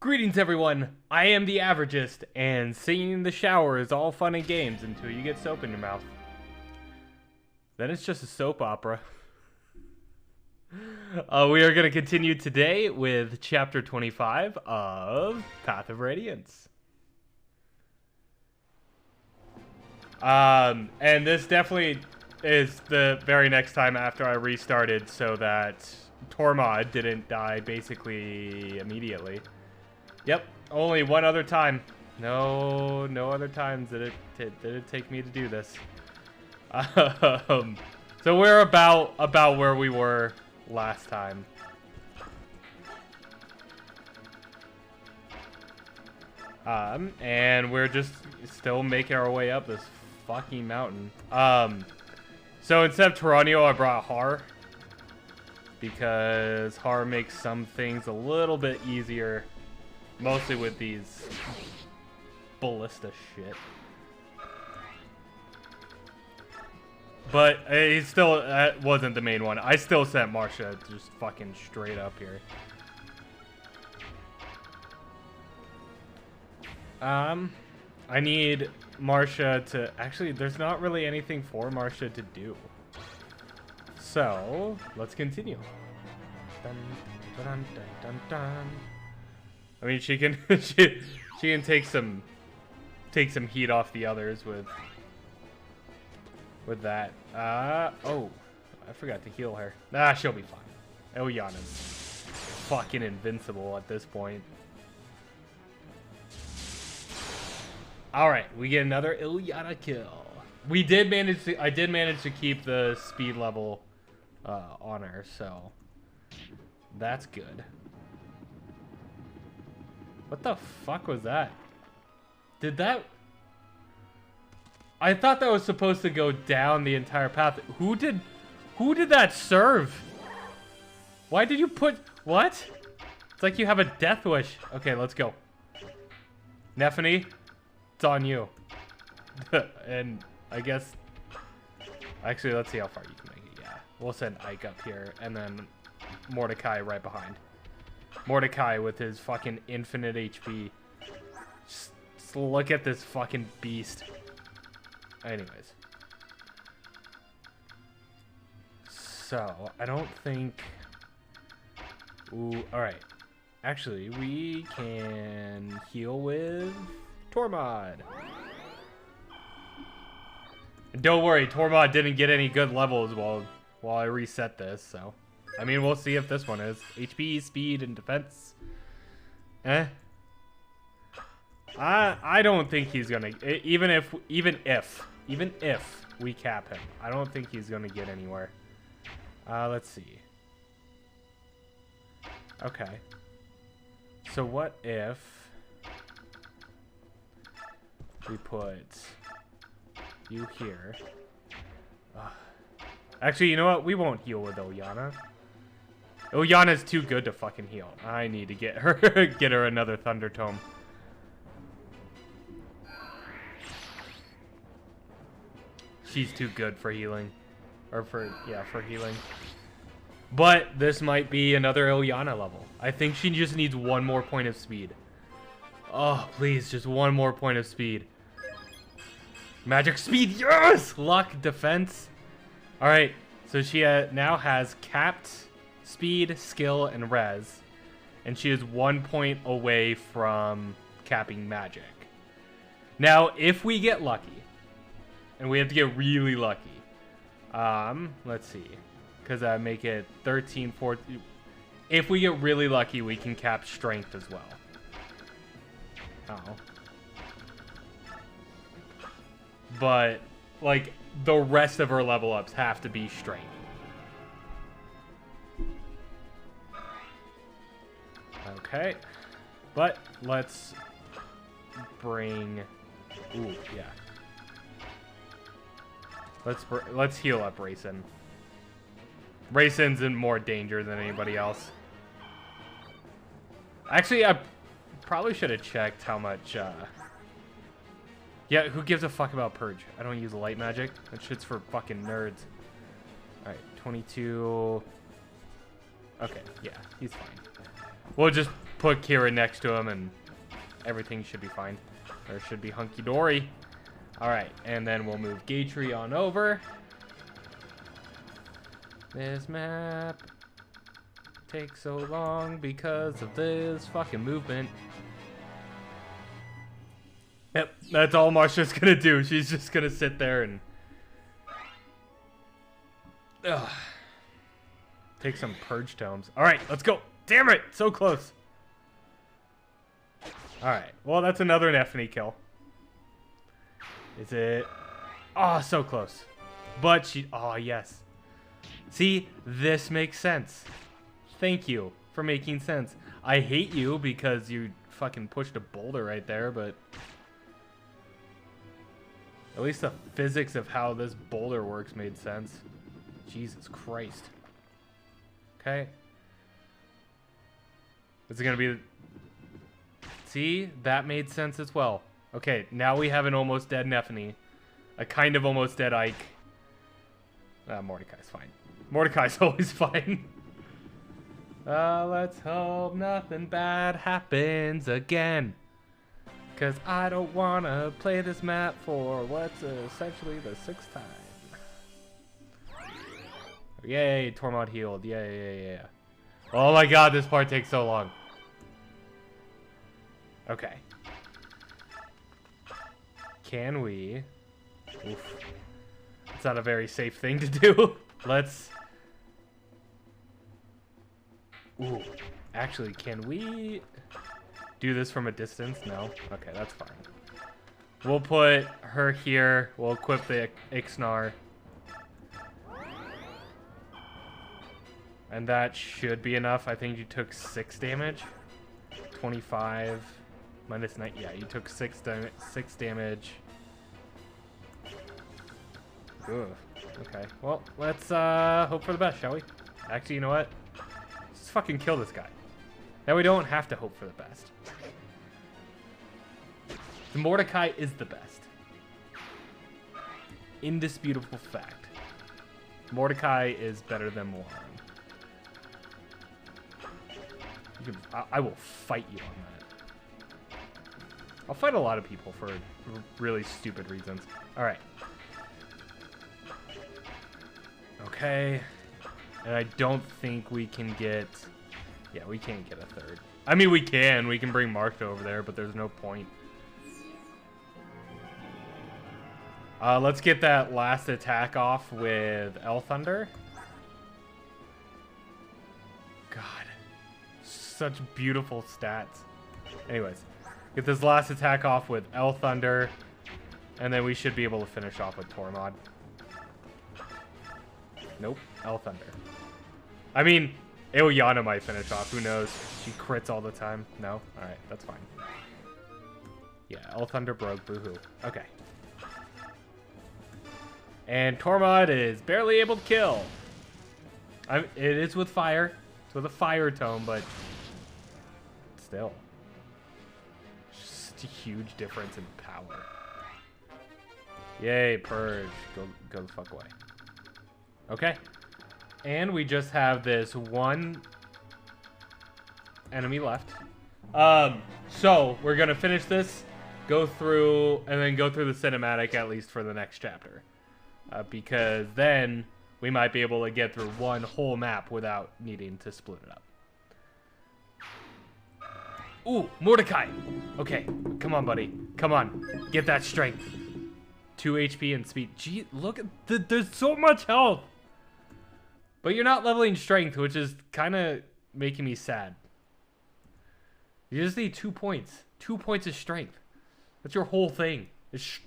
Greetings, everyone. I am the Averagist, and singing in the shower is all fun and games until you get soap in your mouth. Then it's just a soap opera. We are going to continue today with Chapter 25 of Path of Radiance. And this definitely is the very next time after I restarted so that Tormod didn't die basically immediately. Yep, only one other time. No other times did it take me to do this. So we're about where we were last time. And we're just still making our way up this fucking mountain. So instead of Taranio, I brought Har. Because Har makes some things a little bit easier. Mostly with these ballista shit. But he still wasn't the main one. I still sent Marcia just fucking straight up here. I need Marcia to... Actually, there's not really anything for Marcia to do. So, let's continue. Dun, dun, dun, dun, dun. I mean, she can she can take some heat off the others with that. Oh, I forgot to heal her. Ah, she'll be fine. Ilyana's fucking invincible at this point. All right, we get another Ilyana kill. We did manage to. I did manage to keep the speed level on her, so that's good. What the fuck was that? Did that... I thought that was supposed to go down the entire path. Who did that serve? Why did you put... What? It's like you have a death wish. Okay, let's go. Nephany, it's on you. And I guess... Actually, let's see how far you can make it. Yeah, we'll send Ike up here, and then Mordecai right behind. Mordecai with his fucking infinite HP. Just look at this fucking beast. Anyways. So, I don't think... Ooh, alright. Actually, we can heal with Tormod. And don't worry, Tormod didn't get any good levels while I reset this, so... I mean, we'll see if this one is. HP, speed, and defense. I don't think he's gonna... Even if we cap him, I don't think he's gonna get anywhere. Let's see. Okay. So what if... we put... you here. Actually, you know what? We won't heal with Ilyana. Ilyana's too good to fucking heal. I need to get her another Thunder Tome. She's too good for healing. Or for healing. But this might be another Ilyana level. I think she just needs one more point of speed. Oh, please, just one more point of speed. Magic speed, yes! Luck, defense. Alright, so she now has capped speed, skill, and res. And she is 1 point away from capping magic. Now, if we get lucky, and we have to get really lucky, let's see, because I make it 13, 14. If we get really lucky, we can cap strength as well. Oh. But, like, the rest of her level ups have to be strength. Okay. But let's bring... Ooh, yeah. Let's heal up Rayson. Rayson's in more danger than anybody else. Actually, I probably should have checked how much... Yeah, who gives a fuck about Purge? I don't use light magic. That shit's for fucking nerds. Alright, 22... Okay, yeah, he's fine. We'll just put Kira next to him, and everything should be fine. Or should be hunky-dory. Alright, and then we'll move Gatry on over. This map takes so long because of this fucking movement. Yep, that's all Marsha's gonna do. She's just gonna sit there and... Ugh. Take some purge tomes. Alright, let's go. Damn it, so close. Alright, well that's another Nephany kill. Is it? Oh, so close. But she... Oh, yes. See, this makes sense. Thank you for making sense. I hate you because you fucking pushed a boulder right there, but... At least the physics of how this boulder works made sense. Jesus Christ. Okay. Is it gonna be... See? That made sense as well. Okay, now we have an almost dead Nephany. A kind of almost dead Ike. Mordecai's fine. Mordecai's always fine. Let's hope nothing bad happens again. Because I don't want to play this map for what's essentially the 6th time. Yay, Tormod healed. Yeah. Oh my god, this part takes so long. Okay. Can we... Oof. It's not a very safe thing to do. Let's... Ooh. Actually, can we do this from a distance? No? Okay, that's fine. We'll put her here. We'll equip the Ixnar. And that should be enough. I think you took 6 damage. 25 minus 9. Yeah, you took 6 damage. Ugh. Okay. Well, let's hope for the best, shall we? Actually, you know what? Let's fucking kill this guy. Now we don't have to hope for the best. The Mordecai is the best. Indisputable fact. Mordecai is better than Moron. I will fight you on that. I'll fight a lot of people for really stupid reasons. Alright. Okay. And I don't think we can get... Yeah, we can't get a third. I mean, we can. We can bring Marsha over there, but there's no point. Let's get that last attack off with El Thunder. God. Such beautiful stats. Anyways, get this last attack off with El Thunder, and then we should be able to finish off with Tormod. Nope, El Thunder. I mean, Ilyana might finish off. Who knows? She crits all the time. No? Alright, that's fine. Yeah, El Thunder broke. Boo-hoo. Okay. And Tormod is barely able to kill. It is with fire. It's with a fire tome, but... Still. Just a huge difference in power. Yay, Purge. Go the fuck away. Okay. And we just have this one enemy left. So we're gonna finish this, go through, and then go through the cinematic at least for the next chapter. Because then we might be able to get through one whole map without needing to split it up. Ooh, Mordecai! Okay, come on, buddy. Come on, get that strength. 2 HP and speed. Gee, look at there's so much health! But you're not leveling strength, which is kind of making me sad. You just need 2 points. 2 points of strength. That's your whole thing. It's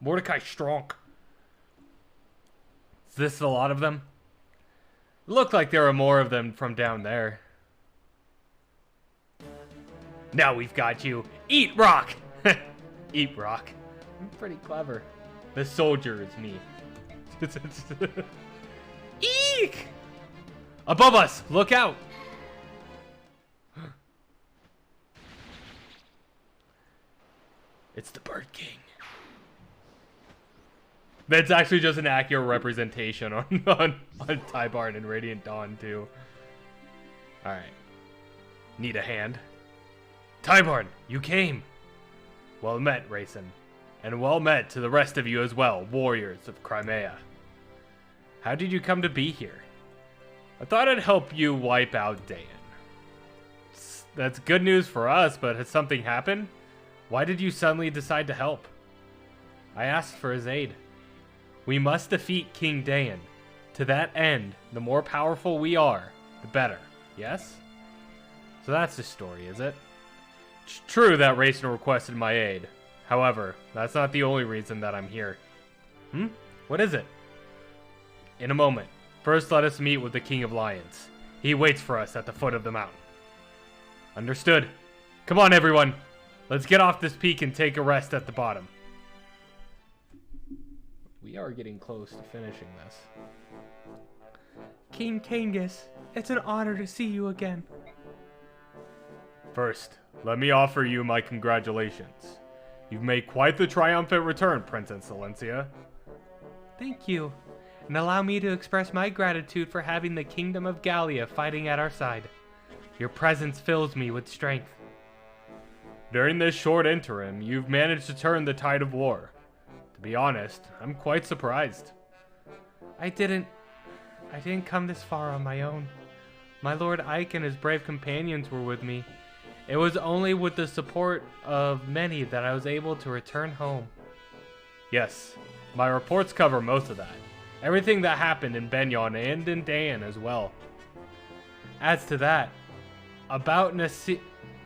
Mordecai strong. Is this a lot of them? It looked like there were more of them from down there. Now we've got you. Eat rock! Eat rock. I'm pretty clever. The soldier is me. Eek! Above us! Look out! It's the Bird King. That's actually just an accurate representation on Tybarn and Radiant Dawn, too. Alright. Need a hand? Tybarn, you came! Well met, Raisin. And well met to the rest of you as well, warriors of Crimea. How did you come to be here? I thought I'd help you wipe out Dan. That's good news for us, but has something happened? Why did you suddenly decide to help? I asked for his aid. We must defeat King Dayan. To that end, the more powerful we are, the better. Yes? So that's the story, is it? It's true that Raisin requested my aid. However, that's not the only reason that I'm here. What is it? In a moment. First, let us meet with the King of Lions. He waits for us at the foot of the mountain. Understood. Come on, everyone. Let's get off this peak and take a rest at the bottom. We are getting close to finishing this. King Kangas, it's an honor to see you again. First, let me offer you my congratulations. You've made quite the triumphant return, Princess Alencia. Thank you, and allow me to express my gratitude for having the Kingdom of Gallia fighting at our side. Your presence fills me with strength. During this short interim, you've managed to turn the tide of war. To be honest, I'm quite surprised. I didn't come this far on my own. My Lord Ike and his brave companions were with me. It was only with the support of many that I was able to return home. Yes, my reports cover most of that. Everything that happened in Benyon and in Dayan as well. As to that, about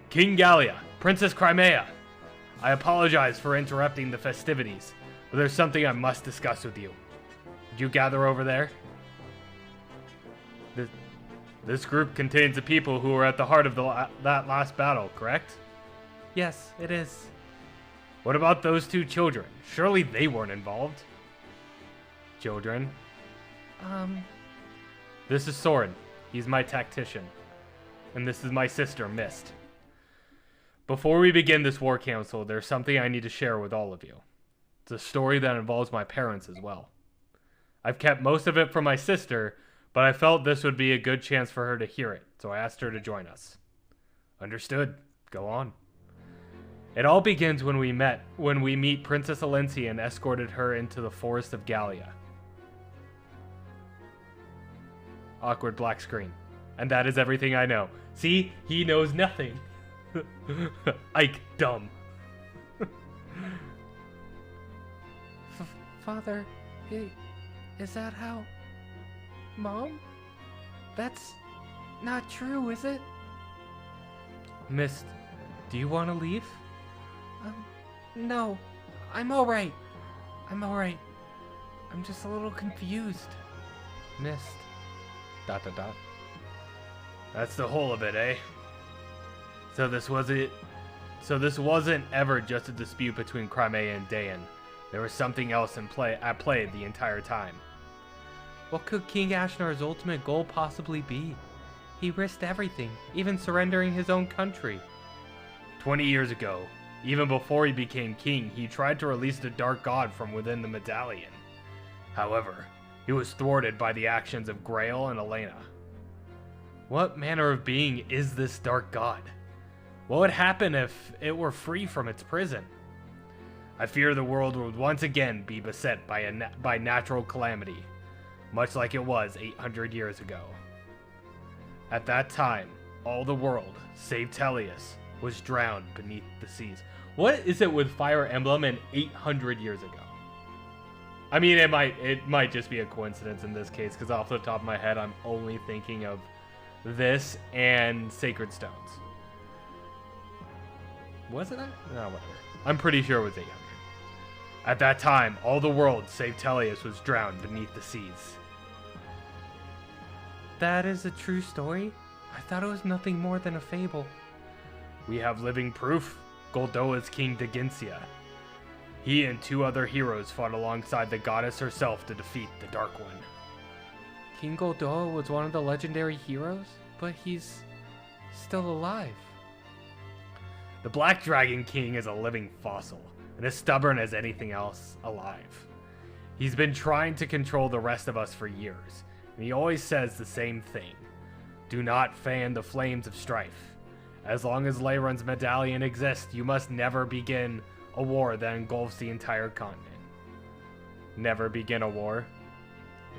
King Gallia, Princess Crimea. I apologize for interrupting the festivities, but there's something I must discuss with you. Did you gather over there? This group contains the people who were at the heart of that last battle, correct? Yes, it is. What about those two children? Surely they weren't involved. Children? This is Soren. He's my tactician. And this is my sister, Mist. Before we begin this war council, there's something I need to share with all of you. It's a story that involves my parents as well. I've kept most of it from my sister, but I felt this would be a good chance for her to hear it, so I asked her to join us. Understood. Go on. It all begins when we meet Princess Alencia and escorted her into the forest of Gallia. Awkward black screen. And that is everything I know. See? He knows nothing. Ike, dumb. Father, is that how... Mom? That's not true, is it? Mist, do you want to leave? No. I'm alright. I'm just a little confused. Mist. ... That's the whole of it, eh? So this wasn't ever just a dispute between Crimea and Dayan. There was something else at play the entire time. What could King Ashnar's ultimate goal possibly be? He risked everything, even surrendering his own country. 20 years ago, even before he became king, he tried to release the Dark God from within the medallion. However, he was thwarted by the actions of Grail and Elena. What manner of being is this Dark God? What would happen if it were free from its prison? I fear the world would once again be beset by natural calamity, much like it was 800 years ago. At that time, all the world, save Tellius, was drowned beneath the seas. What is it with Fire Emblem and 800 years ago? I mean, it might just be a coincidence in this case, because off the top of my head, I'm only thinking of this and Sacred Stones. Was it that? No, whatever. I'm pretty sure it was 800. At that time, all the world, save Tellius, was drowned beneath the seas. That is a true story? I thought it was nothing more than a fable. We have living proof. Goldoa's King Daginsia. He and 2 other heroes fought alongside the goddess herself to defeat the Dark One. King Goldoa was one of the legendary heroes, but he's still alive. The Black Dragon King is a living fossil, and as stubborn as anything else alive. He's been trying to control the rest of us for years, and he always says the same thing. Do not fan the flames of strife. As long as Leiron's medallion exists, you must never begin a war that engulfs the entire continent. Never begin a war?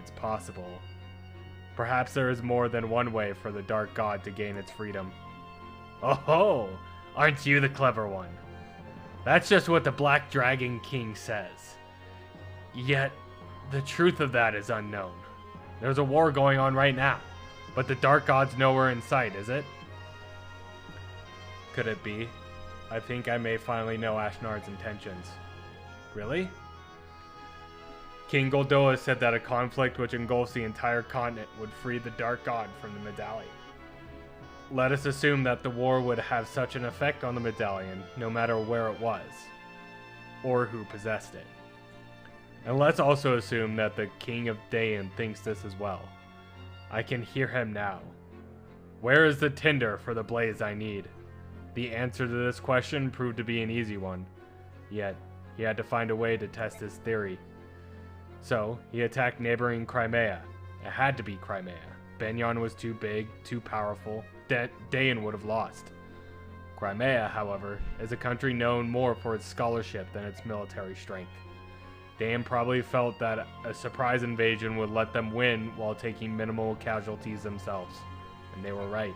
It's possible. Perhaps there is more than one way for the Dark God to gain its freedom. Oh, aren't you the clever one? That's just what the Black Dragon King says. Yet, the truth of that is unknown. There's a war going on right now, but the Dark God's nowhere in sight, is it? Could it be? I think I may finally know Ashnard's intentions. Really? King Goldoa said that a conflict which engulfs the entire continent would free the Dark God from the medallion. Let us assume that the war would have such an effect on the medallion, no matter where it was, or who possessed it. And let's also assume that the King of Dayan thinks this as well. I can hear him now. Where is the tinder for the blaze I need? The answer to this question proved to be an easy one, yet he had to find a way to test his theory. So, he attacked neighboring Crimea. It had to be Crimea. Benyon was too big, too powerful. Dayan would have lost. Crimea, however, is a country known more for its scholarship than its military strength. Dayan probably felt that a surprise invasion would let them win while taking minimal casualties themselves. And they were right.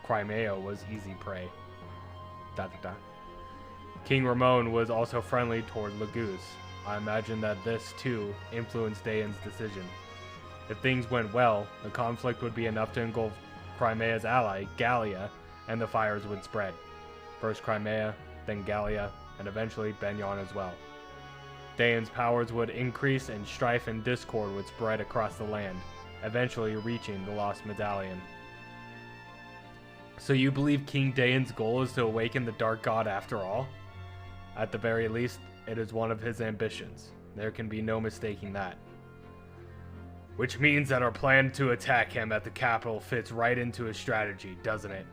Crimea was easy prey. King Ramon was also friendly toward Laguz. I imagine that this, too, influenced Dayan's decision. If things went well, the conflict would be enough to engulf Crimea's ally, Gallia, and the fires would spread. First Crimea, then Gallia, and eventually Benyon as well. Dayan's powers would increase and strife and discord would spread across the land, eventually reaching the lost medallion. So you believe King Dayan's goal is to awaken the Dark God after all? At the very least, it is one of his ambitions. There can be no mistaking that. Which means that our plan to attack him at the capital fits right into his strategy, doesn't it?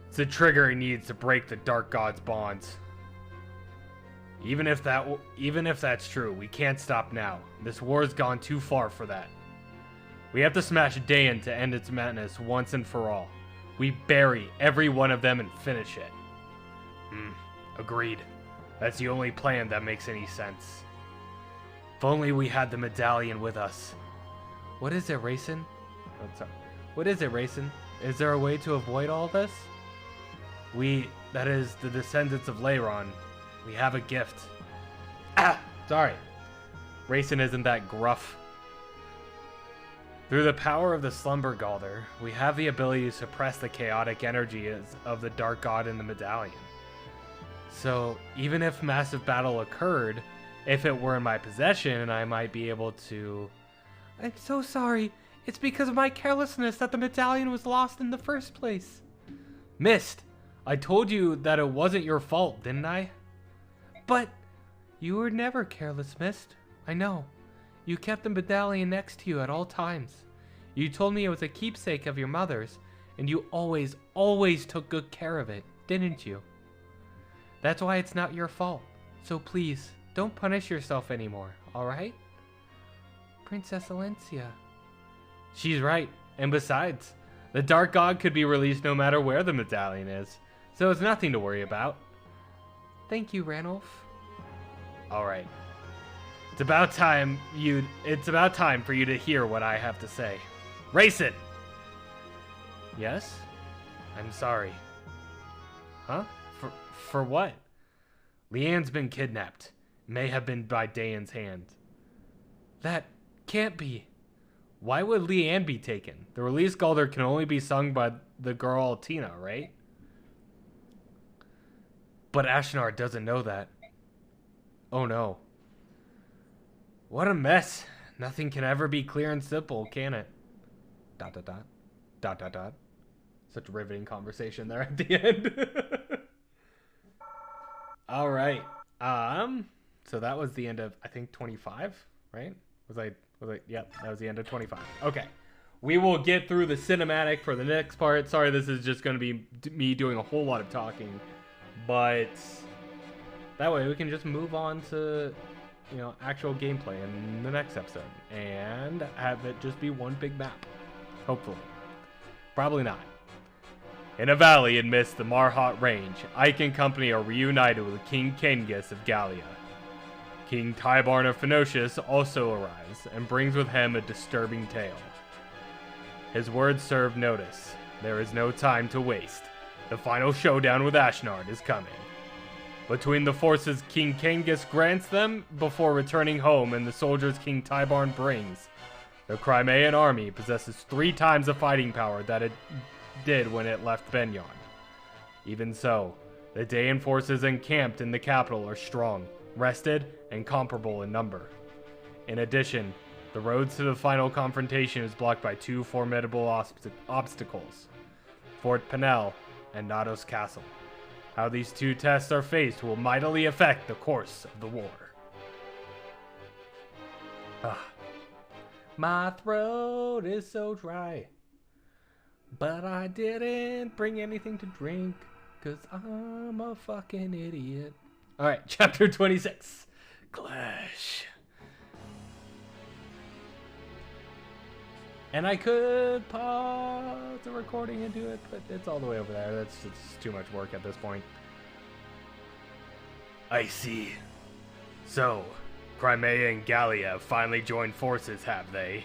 It's the trigger he needs to break the Dark God's bonds. Even if that's true, we can't stop now. This war's gone too far for that. We have to smash Dayan to end its madness once and for all. We bury every one of them and finish it. Agreed. That's the only plan that makes any sense. If only we had the medallion with us. What is it, Rayson? What is it, Rayson? Is there a way to avoid all this? We, that is, the descendants of Leiron, we have a gift. Sorry. Rayson isn't that gruff. Through the power of the Slumber Galder, we have the ability to suppress the chaotic energies of the Dark God in the medallion. So, even if massive battle occurred, if it were in my possession, I might be able to... I'm so sorry. It's because of my carelessness that the medallion was lost in the first place. Mist, I told you that it wasn't your fault, didn't I? But you were never careless, Mist. I know. You kept the medallion next to you at all times. You told me it was a keepsake of your mother's, and you always took good care of it, didn't you? That's why it's not your fault. So please, don't punish yourself anymore, alright? Princess Alencia. She's right. And besides, the Dark God could be released no matter where the medallion is. So it's nothing to worry about. Thank you, Ranulf. Alright. It's about time for you to hear what I have to say. Rayson! Yes? I'm sorry. Huh? For what? Leanne's been kidnapped. May have been by Dayan's hand. That can't be. Why would Leanne be taken? The release Galder can only be sung by the girl Tina, right? But Ashnard doesn't know that. Oh no. What a mess. Nothing can ever be clear and simple, can it? ... Such a riveting conversation there at the end. All right. So that was the end of, I think, 25, right? Yep, that was the end of 25. Okay. We will get through the cinematic for the next part. Sorry, this is just going to be me doing a whole lot of talking. But that way we can just move on to, actual gameplay in the next episode. And have it just be one big map. Hopefully. Probably not. In a valley amidst the Marhat range, Ike and company are reunited with King Kangas of Gallia. King Tybarn of Phoenicius also arrives and brings with him a disturbing tale. His words serve notice. There is no time to waste. The final showdown with Ashnard is coming. Between the forces King Kangas grants them before returning home and the soldiers King Tybarn brings, the Crimean army possesses 3 times the fighting power that it did when it left Benyon. Even so, the Daean forces encamped in the capital are strong, rested, and comparable in number. In addition, the roads to the final confrontation is blocked by 2 formidable obstacles, Fort Penel and Nados Castle. How these 2 tests are faced will mightily affect the course of the war. My throat is so dry, but I didn't bring anything to drink, 'cause I'm a fucking idiot. Alright, chapter 26. Clash. And I could pause the recording and do it, but it's all the way over there. That's just too much work at this point. I see. So, Crimea and Gallia have finally joined forces, have they?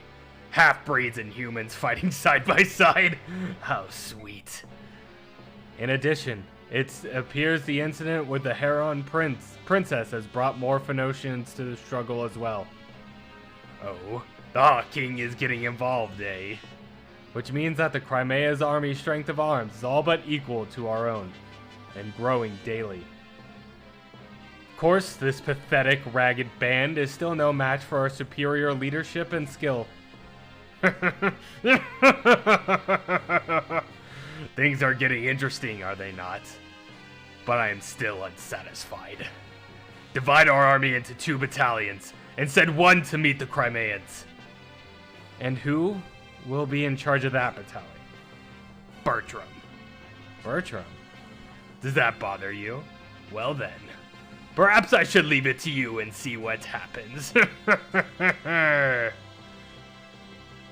Half-breeds and humans fighting side by side. How sweet. In addition, it appears the incident with the Heron princess has brought more Phoenicians to the struggle as well. Oh, the Hawk King is getting involved, eh? Which means that the Crimea's army strength of arms is all but equal to our own, and growing daily. Of course, this pathetic, ragged band is still no match for our superior leadership and skill. Things are getting interesting, are they not? But I am still unsatisfied. Divide our army into 2 battalions, and send 1 to meet the Crimeans. And who will be in charge of that battalion? Bertram. Bertram? Does that bother you? Well then, perhaps I should leave it to you and see what happens.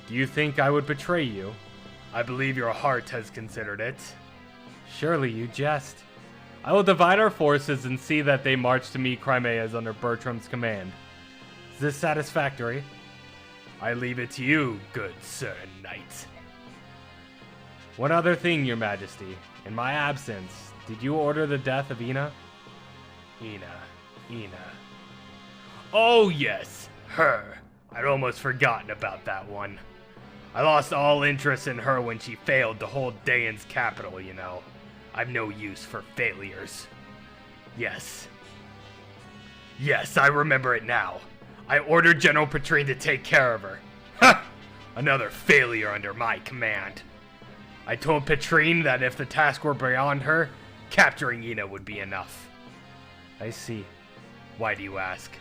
Do you think I would betray you? I believe your heart has considered it. Surely you jest. I will divide our forces and see that they march to meet Crimeas under Bertram's command. Is this satisfactory? I leave it to you, good Sir Knight. One other thing, Your Majesty. In my absence, did you order the death of Ina? Ina. Oh yes, her. I'd almost forgotten about that one. I lost all interest in her when she failed to hold Daean's capital, you know. I've no use for failures. Yes, I remember it now. I ordered General Petrine to take care of her. Ha! Another failure under my command. I told Petrine that if the task were beyond her, capturing Ina would be enough. I see. Why do you ask?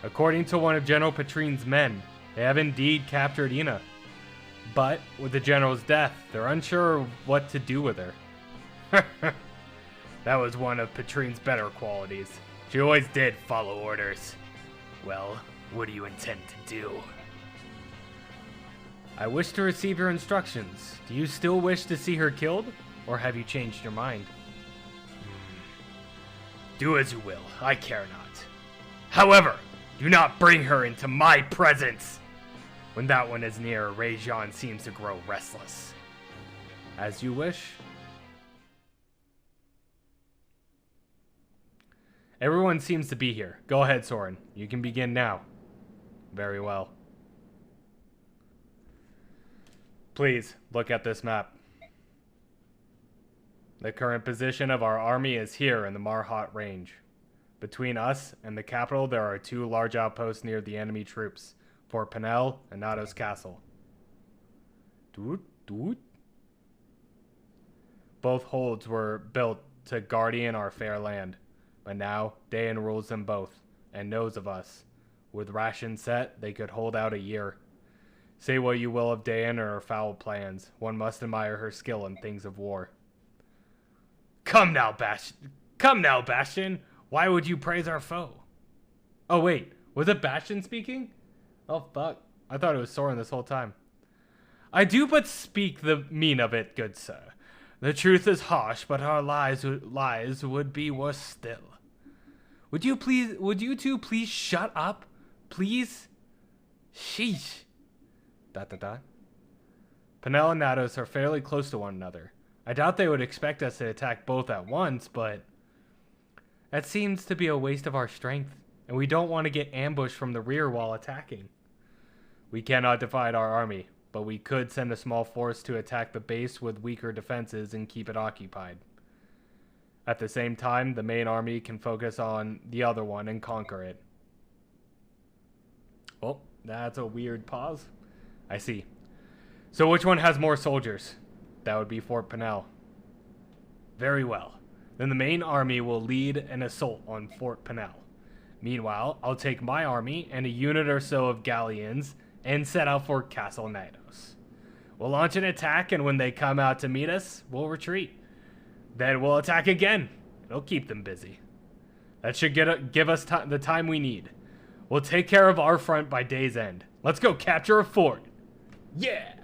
According to one of General Petrine's men, they have indeed captured Ina. But with the general's death, they're unsure what to do with her. That was one of Petrine's better qualities. She always did follow orders. Well, what do you intend to do? I wish to receive your instructions. Do you still wish to see her killed? Or have you changed your mind? Do as you will, I care not. However, do not bring her into my presence! When that one is near, Rajan seems to grow restless. As you wish. Everyone seems to be here. Go ahead, Soren. You can begin now. Very well. Please, look at this map. The current position of our army is here in the Marhat range. Between us and the capital, there are 2 large outposts near the enemy troops, Fort Penel and Nados Castle. Both holds were built to guardian our fair land, but now Daean rules them both, and knows of us. With rations set, they could hold out a year. Say what you will of Daean or her foul plans, one must admire her skill in things of war. Come now, Bastion! Why would you praise our foe? Oh wait, was it Bastion speaking? Oh fuck, I thought it was Soren this whole time. I do but speak the mean of it, good sir. The truth is harsh, but our lies would be worse still. Would you two please shut up? Please? Sheesh. ... Penel and Nados are fairly close to one another. I doubt they would expect us to attack both at once, but that seems to be a waste of our strength, and we don't want to get ambushed from the rear while attacking. We cannot divide our army, but we could send a small force to attack the base with weaker defenses and keep it occupied. At the same time, the main army can focus on the other one and conquer it. Oh, that's a weird pause. I see. So which one has more soldiers? That would be Fort Penel. Very well. Then the main army will lead an assault on Fort Penel. Meanwhile, I'll take my army and a unit or so of galleons and set out for Castle Nados. We'll launch an attack, and when they come out to meet us, we'll retreat. Then we'll attack again. It'll keep them busy. That should give us the time we need. We'll take care of our front by day's end. Let's go capture a fort. Yeah!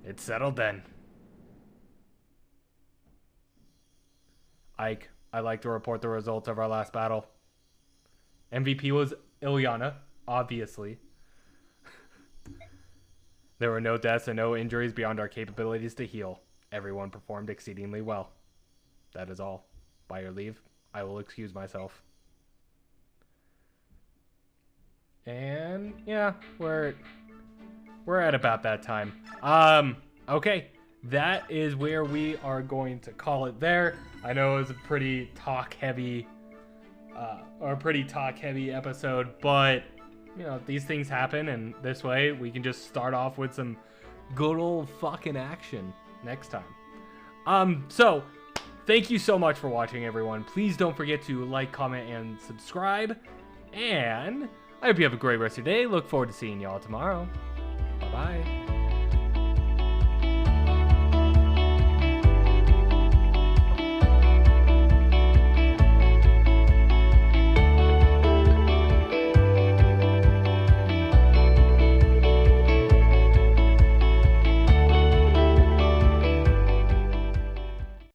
It's settled then. Ike, I'd like to report the results of our last battle. MVP was Ilyana, obviously. There were no deaths and no injuries beyond our capabilities to heal. Everyone performed exceedingly well. That is all. By your leave, I will excuse myself. And yeah, we're at about that time. Okay, that is where we are going to call it there. I know it was a pretty talk heavy episode, but you know, these things happen, and this way we can just start off with some good old fucking action next time. So thank you so much for watching, everyone. Please don't forget to like, comment, and subscribe. And I hope you have a great rest of your day. Look forward to seeing y'all tomorrow. Bye-bye.